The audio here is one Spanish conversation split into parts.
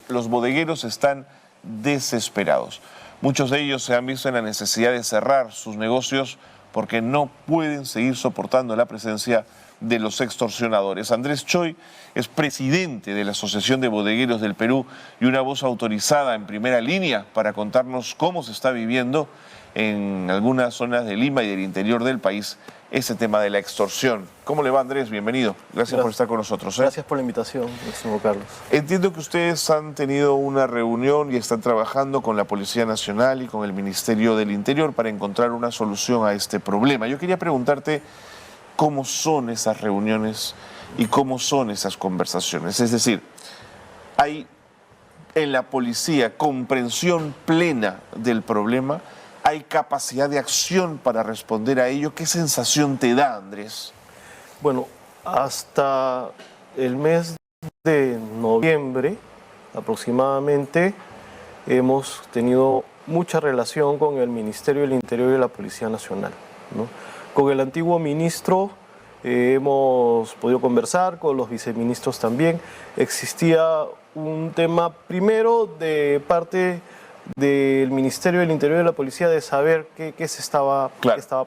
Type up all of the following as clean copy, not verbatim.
los bodegueros están desesperados. Muchos de ellos se han visto en la necesidad de cerrar sus negocios porque no pueden seguir soportando la presencia de los extorsionadores. Andrés Choi es presidente de la Asociación de Bodegueros del Perú y una voz autorizada en primera línea para contarnos cómo se está viviendo en algunas zonas de Lima y del interior del país ese tema de la extorsión. ¿Cómo le va, Andrés? Bienvenido. Gracias por estar con nosotros. Gracias por la invitación, estimado Carlos. Entiendo que ustedes han tenido una reunión y están trabajando con la Policía Nacional y con el Ministerio del Interior para encontrar una solución a este problema. Yo quería preguntarte cómo son esas reuniones y cómo son esas conversaciones. Es decir, ¿hay en la policía comprensión plena del problema? ¿Hay capacidad de acción para responder a ello? ¿Qué sensación te da, Andrés? Bueno, hasta el mes de noviembre aproximadamente hemos tenido mucha relación con el Ministerio del Interior y la Policía Nacional, ¿no? Con el antiguo ministro hemos podido conversar, con los viceministros también. Existía un tema primero de parte del Ministerio del Interior y de la Policía de saber qué estaba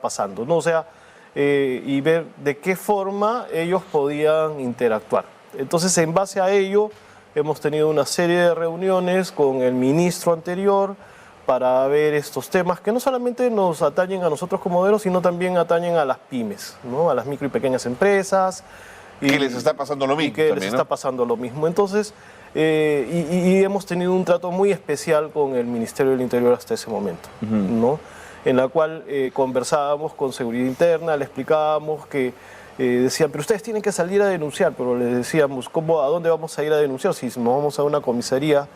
pasando, ¿no? O sea, y ver de qué forma ellos podían interactuar. Entonces, en base a ello, hemos tenido una serie de reuniones con el ministro anterior para ver estos temas que no solamente nos atañen a nosotros como bodegueros, sino también atañen a las pymes, ¿no? A las micro y pequeñas empresas. Que les está pasando lo mismo. Y que también, les está pasando lo mismo. Entonces, y hemos tenido un trato muy especial con el Ministerio del Interior hasta ese momento, ¿no? En la cual conversábamos con Seguridad Interna, le explicábamos que decían, pero ustedes tienen que salir a denunciar, pero les decíamos, ¿a dónde vamos a ir a denunciar? Si nos vamos a una comisaría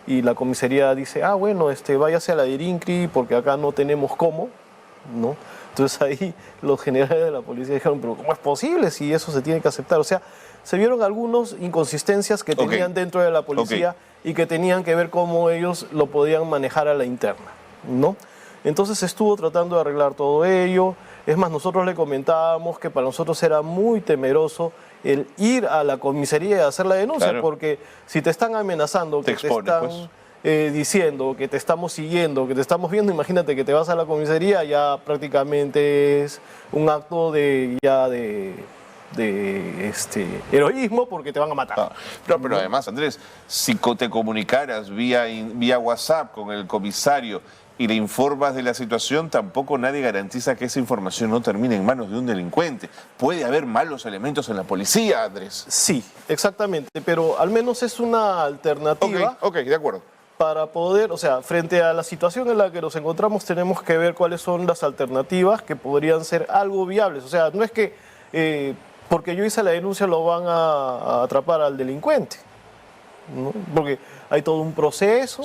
y la comisaría dice, bueno, váyase a la de INCRI porque acá no tenemos cómo, ¿no? Entonces ahí los generales de la policía dijeron, pero ¿cómo es posible si eso se tiene que aceptar? O sea, se vieron algunas inconsistencias que tenían dentro de la policía y que tenían que ver cómo ellos lo podían manejar a la interna, ¿no? Entonces estuvo tratando de arreglar todo ello. Es más, nosotros le comentábamos que para nosotros era muy temeroso el ir a la comisaría y hacer la denuncia, porque si te están amenazando, que te están diciendo que te estamos siguiendo, que te estamos viendo, imagínate que te vas a la comisaría, ya prácticamente es un acto de heroísmo porque te van a matar. Pero además, Andrés, si te comunicaras vía WhatsApp con el comisario y le informas de la situación, tampoco nadie garantiza que esa información no termine en manos de un delincuente. Puede haber malos elementos en la policía, Andrés. Sí, exactamente, pero al menos es una alternativa. Ok, de acuerdo. Para poder, o sea, frente a la situación en la que nos encontramos, tenemos que ver cuáles son las alternativas que podrían ser algo viables. O sea, no es que porque yo hice la denuncia lo van a atrapar al delincuente, ¿no? Porque hay todo un proceso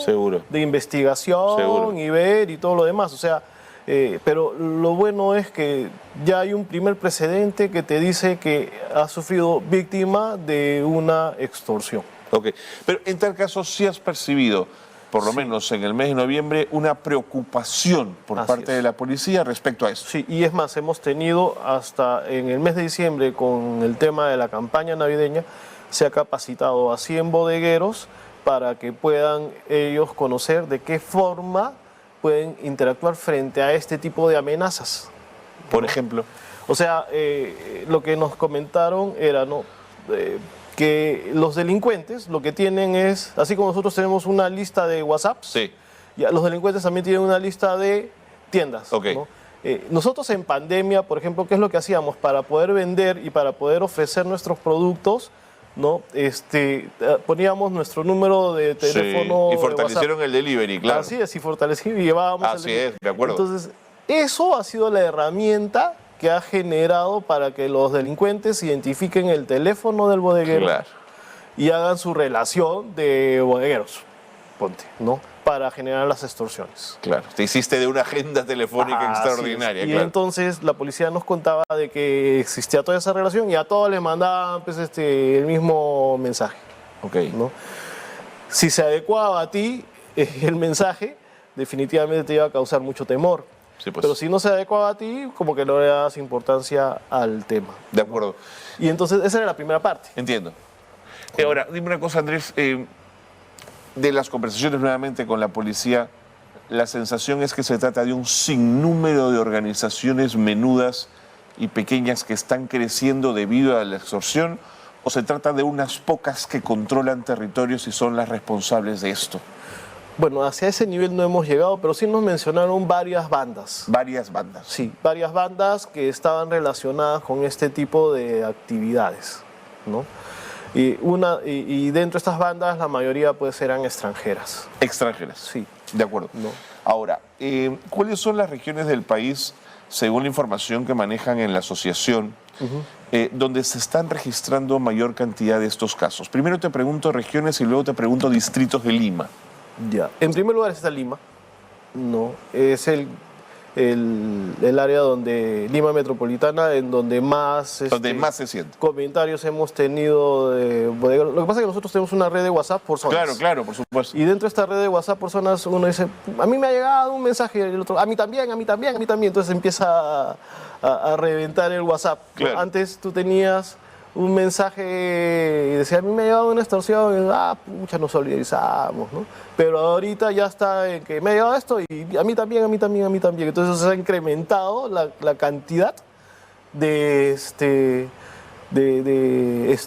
de investigación y ver y todo lo demás. O sea, pero lo bueno es que ya hay un primer precedente que te dice que has sufrido víctima de una extorsión. Ok, pero en tal caso sí has percibido, por lo menos en el mes de noviembre, una preocupación por parte de la policía respecto a eso. Sí, y es más, hemos tenido hasta en el mes de diciembre con el tema de la campaña navideña, se ha capacitado a 100 bodegueros para que puedan ellos conocer de qué forma pueden interactuar frente a este tipo de amenazas. Por ejemplo. O sea, lo que nos comentaron era, ¿no? Que los delincuentes lo que tienen es, así como nosotros tenemos una lista de WhatsApp, los delincuentes también tienen una lista de tiendas, ¿no? Nosotros en pandemia, por ejemplo, ¿qué es lo que hacíamos? Para poder vender y para poder ofrecer nuestros productos, ¿no? Poníamos nuestro número de teléfono. Y fortalecieron el delivery, claro. Así es, y fortalecimos y llevábamos el delivery. Así es, de acuerdo. Entonces, eso ha sido la herramienta que ha generado para que los delincuentes identifiquen el teléfono del bodeguero y hagan su relación de bodegueros, ¿no? Para generar las extorsiones. Claro, te hiciste de una agenda telefónica extraordinaria. Y entonces la policía nos contaba de que existía toda esa relación y a todos les mandaban pues, el mismo mensaje. ¿No? Si se adecuaba a ti el mensaje, definitivamente te iba a causar mucho temor. Sí, pues. Pero si no se adecuaba a ti, como que no le das importancia al tema. De acuerdo. Y entonces esa era la primera parte. Entiendo. Ahora, dime una cosa, Andrés. De las conversaciones nuevamente con la policía, la sensación es que se trata de un sinnúmero de organizaciones menudas y pequeñas que están creciendo debido a la extorsión, o se trata de unas pocas que controlan territorios y son las responsables de esto. Bueno, hacia ese nivel no hemos llegado, pero sí nos mencionaron varias bandas. Varias bandas. Sí, varias bandas que estaban relacionadas con este tipo de actividades, ¿no? Y dentro de estas bandas la mayoría pues eran extranjeras. Extranjeras. Sí. De acuerdo. ¿No? Ahora, ¿cuáles son las regiones del país, según la información que manejan en la asociación, donde se están registrando mayor cantidad de estos casos? Primero te pregunto regiones y luego te pregunto distritos de Lima. Ya. En primer lugar está Lima, ¿no? Es el área donde, Lima Metropolitana, en donde más, Donde más se siente. comentarios hemos tenido de bodegueros. Lo que pasa es que nosotros tenemos una red de WhatsApp por zonas. Claro, claro, por supuesto. Y dentro de esta red de WhatsApp por zonas uno dice, a mí me ha llegado un mensaje, y el otro, a mí también, a mí también, a mí también. Entonces empieza a reventar el WhatsApp. Claro. Antes tú tenías un mensaje y decía, a mí me ha llegado una extorsión, y, pucha, nos solidarizamos, ¿no? Pero ahorita ya está en que me ha llegado esto y a mí también, a mí también, a mí también. Entonces se ha incrementado la cantidad de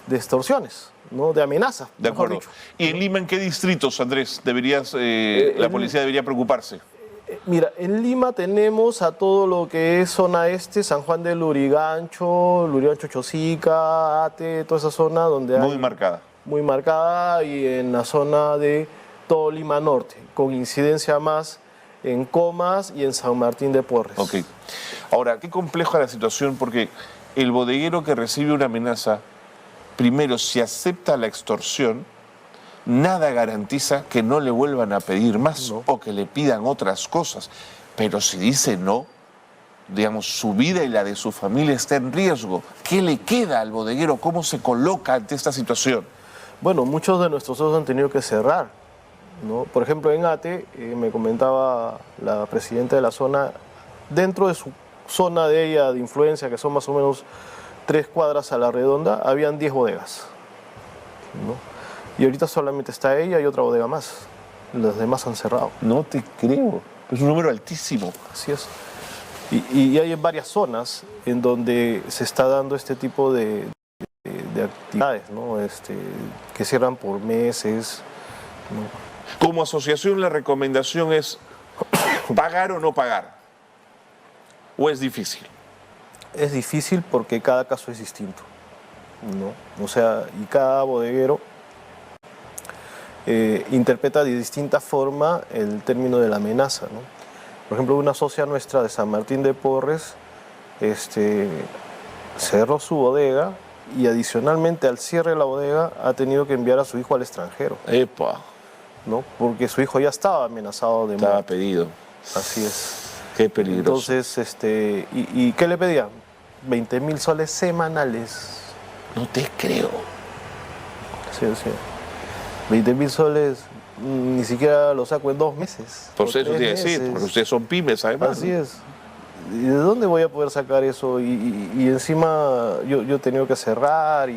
extorsiones, ¿no? De amenazas. De mejor acuerdo. dicho. ¿Y en Lima en qué distritos, Andrés, la policía debería preocuparse? Mira, en Lima tenemos a todo lo que es zona este, San Juan del Lurigancho, Chosica, Ate, toda esa zona donde hay... Muy marcada. Muy marcada, y en la zona de todo Lima Norte, con incidencia más en Comas y en San Martín de Porres. Ok. Ahora, qué compleja la situación, porque el bodeguero que recibe una amenaza, primero, si acepta la extorsión, nada garantiza que no le vuelvan a pedir más o que le pidan otras cosas. Pero si dice no, digamos, su vida y la de su familia está en riesgo. ¿Qué le queda al bodeguero? ¿Cómo se coloca ante esta situación? Bueno, muchos de nuestros socios han tenido que cerrar, ¿no? Por ejemplo, en Ate, me comentaba la presidenta de la zona, dentro de su zona de ella de influencia, que son más o menos 3 cuadras a la redonda, habían 10 bodegas, ¿no? Y ahorita solamente está ella y otra bodega más. Las demás han cerrado. No te creo. Es un número altísimo. Así es. Y hay varias zonas en donde se está dando este tipo de actividades, ¿no? Que cierran por meses, ¿no? Como asociación, la recomendación es pagar o no pagar. ¿O es difícil? Es difícil porque cada caso es distinto, ¿no? O sea, y cada bodeguero interpreta de distinta forma el término de la amenaza, ¿no? Por ejemplo, una socia nuestra de San Martín de Porres cerró su bodega y adicionalmente al cierre de la bodega ha tenido que enviar a su hijo al extranjero, ¡Epa! ¿no? Porque su hijo ya estaba amenazado de Estaba muerte. pedido. Así es. Qué peligroso. Entonces, ¿y qué le pedían? 20.000 soles semanales. No te creo. Sí, sí. 20.000 soles ni siquiera lo saco en 2 meses. Por o eso te 3 iba a decir, meses. porque ustedes son pymes, además. Así es. ¿Y de dónde voy a poder sacar eso? Y encima yo he tenido que cerrar.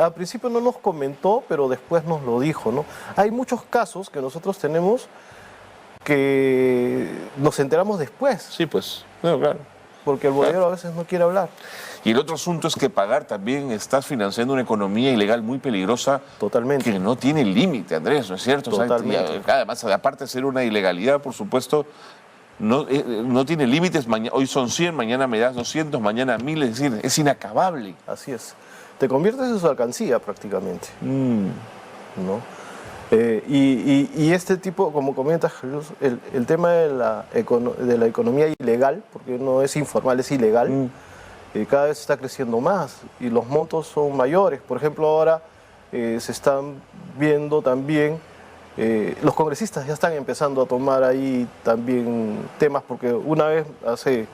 Al principio no nos comentó, pero después nos lo dijo, ¿no? Hay muchos casos que nosotros tenemos que nos enteramos después, Sí, pues. No, claro. porque el bodeguero a veces no quiere hablar. Y el otro asunto es que pagar también estás financiando una economía ilegal muy peligrosa. Totalmente. Que no tiene límite, Andrés, ¿no es cierto? Totalmente. O sea, además, aparte de ser una ilegalidad, por supuesto, no tiene límites. Hoy son 100, mañana me das 200, mañana 1000, es decir, es inacabable. Así es. Te conviertes en su alcancía prácticamente, ¿no? Y este tipo, como comentas, Jesús, el tema de la economía ilegal, porque no es informal, es ilegal, cada vez está creciendo más y los montos son mayores. Por ejemplo, ahora se están viendo también, los congresistas ya están empezando a tomar ahí también temas, porque una vez, hace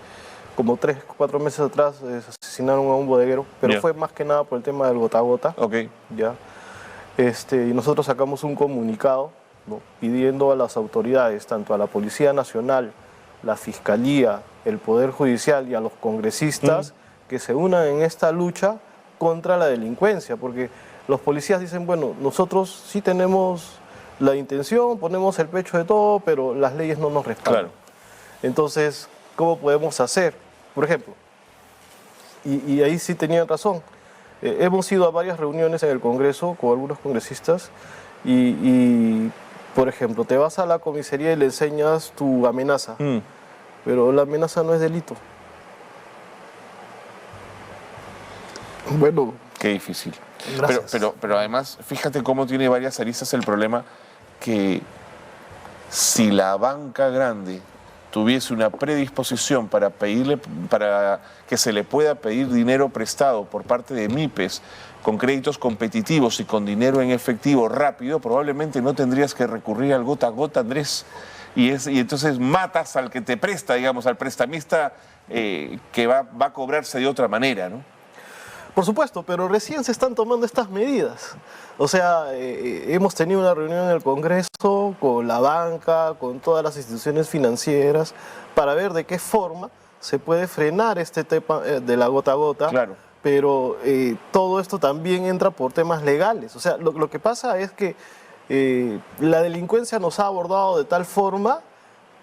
como 3 o 4 meses atrás, asesinaron a un bodeguero, pero fue más que nada por el tema del gota a gota. Ok. ¿Ya? Y nosotros sacamos un comunicado, ¿no?, pidiendo a las autoridades, tanto a la Policía Nacional, la Fiscalía, el Poder Judicial y a los congresistas, que se unan en esta lucha contra la delincuencia, porque los policías dicen, bueno, nosotros sí tenemos la intención, ponemos el pecho de todo, pero las leyes no nos respaldan. Claro. Entonces, ¿cómo podemos hacer? Por ejemplo, y ahí sí tenían razón, hemos ido a varias reuniones en el Congreso con algunos congresistas y, por ejemplo, te vas a la comisaría y le enseñas tu amenaza, pero la amenaza no es delito. Bueno, Qué difícil. Gracias. Pero además, fíjate cómo tiene varias aristas el problema, que si la banca grande tuviese una predisposición para que se le pueda pedir dinero prestado por parte de MIPES con créditos competitivos y con dinero en efectivo rápido, probablemente no tendrías que recurrir al gota a gota, Andrés. Y entonces matas al que te presta, digamos, al prestamista que va a cobrarse de otra manera, ¿no? por supuesto, pero recién se están tomando estas medidas. O sea, hemos tenido una reunión en el Congreso con la banca, con todas las instituciones financieras, para ver de qué forma se puede frenar este tema de la gota a gota. Claro. Pero todo esto también entra por temas legales. O sea, lo que pasa es que la delincuencia nos ha abordado de tal forma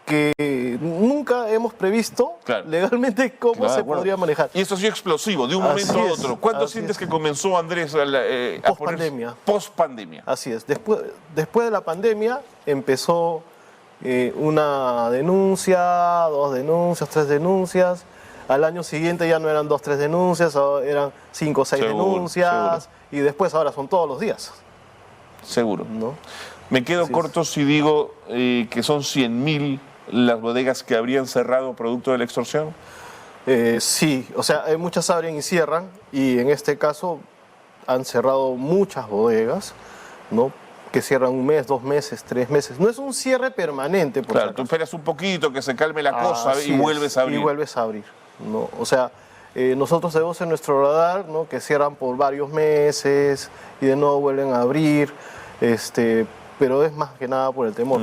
que nunca hemos previsto legalmente cómo se podría manejar. Y esto ha sido explosivo, de un momento a otro. ¿Cuándo sientes que comenzó, Andrés, a post-pandemia? Post-pandemia. Así es. Después de la pandemia empezó una denuncia, 2 denuncias, 3 denuncias. Al año siguiente ya no eran 2, 3 denuncias, eran 5 o 6 denuncias. Y después ahora son todos los días. Seguro. ¿No? Me quedo corto si digo que son 100.000 las bodegas que habrían cerrado producto de la extorsión. Sí, o sea, muchas abren y cierran, y en este caso han cerrado muchas bodegas, ¿no? Que cierran 1 mes, 2 meses, 3 meses. No es un cierre permanente. Claro, tú esperas un poquito que se calme la cosa y vuelves a abrir. Y vuelves a abrir, ¿no? O sea, nosotros tenemos en nuestro radar, ¿no?, que cierran por varios meses y de nuevo vuelven a abrir, pero es más que nada por el temor.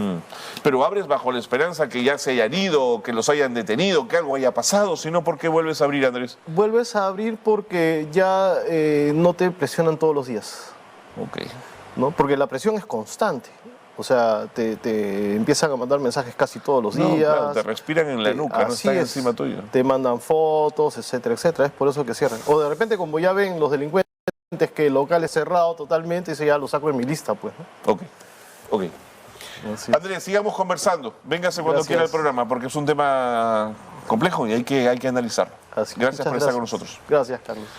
Pero abres bajo la esperanza que ya se hayan ido, o que los hayan detenido, que algo haya pasado, sino ¿por qué vuelves a abrir, Andrés? Vuelves a abrir porque ya no te presionan todos los días. Ok. ¿No? Porque la presión es constante. O sea, te empiezan a mandar mensajes casi todos los días. Claro, te respiran en la nuca, no están encima tuyo. Te mandan fotos, etcétera, etcétera. Es por eso que cierran. O de repente, como ya ven los delincuentes que el local es cerrado totalmente, eso ya lo saco de mi lista, pues, ¿no? Ok. Andrés, sigamos conversando. Véngase cuando quiera el programa, porque es un tema complejo y hay que analizarlo. Gracias por estar con nosotros. Gracias, Carlos.